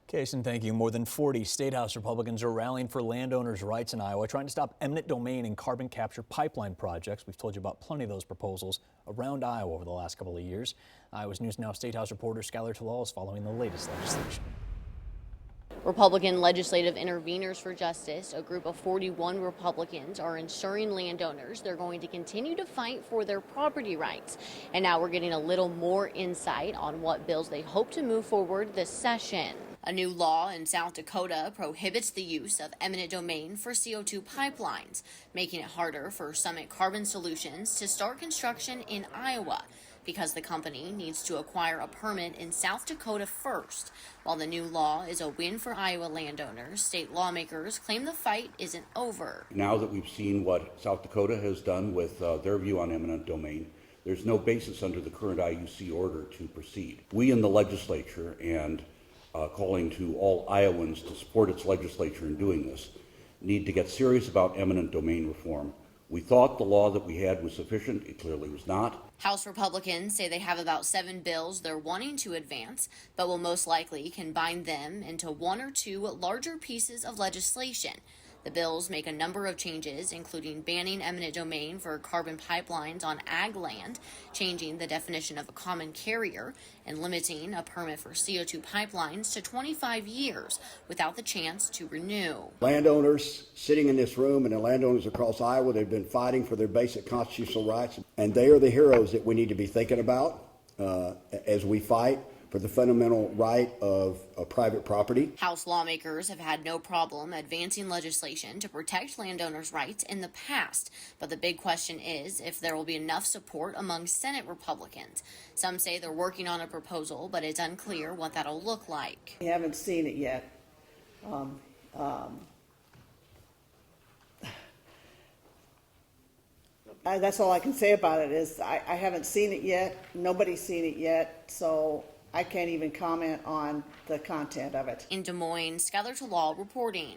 Jason, thank you. More than 40 State House Republicans are rallying for landowners' rights in Iowa, trying to stop eminent domain and carbon capture pipeline projects. We've told you about plenty of those proposals around Iowa over the last couple of years. Iowa's News Now State House reporter Skylar Talal is following the latest legislation. Republican Legislative Intervenors for Justice, a group of 41 Republicans, are ensuring landowners they're going to continue to fight for their property rights. And now we're getting a little more insight on what bills they hope to move forward this session. A new law in South Dakota prohibits the use of eminent domain for CO2 pipelines, making it harder for Summit Carbon Solutions to start construction in Iowa, because the company needs to acquire a permit in South Dakota first. While the new law is a win for Iowa landowners, state lawmakers claim the fight isn't over. Now that we've seen what South Dakota has done with their view on eminent domain, there's no basis under the current IUC order to proceed. We in the legislature, and calling to all Iowans to support its legislature in doing this, need to get serious about eminent domain reform. We thought the law that we had was sufficient. It clearly was not. House Republicans say they have about 7 bills they're wanting to advance, but will most likely combine them into 1 or 2 larger pieces of legislation. The bills make a number of changes, including banning eminent domain for carbon pipelines on ag land, changing the definition of a common carrier, and limiting a permit for CO2 pipelines to 25 years without the chance to renew. Landowners sitting in this room and the landowners across Iowa, they've been fighting for their basic constitutional rights, and they are the heroes that we need to be thinking about as we fight for the fundamental right of private property. House lawmakers have had no problem advancing legislation to protect landowners' rights in the past, but the big question is if there will be enough support among Senate Republicans. Some say they're working on a proposal, but it's unclear what that'll look like. We haven't seen it yet. That's all I can say about it is I haven't seen it yet. Nobody's seen it yet, so I can't even comment on the content of it. In Des Moines, Skylar Talal reporting.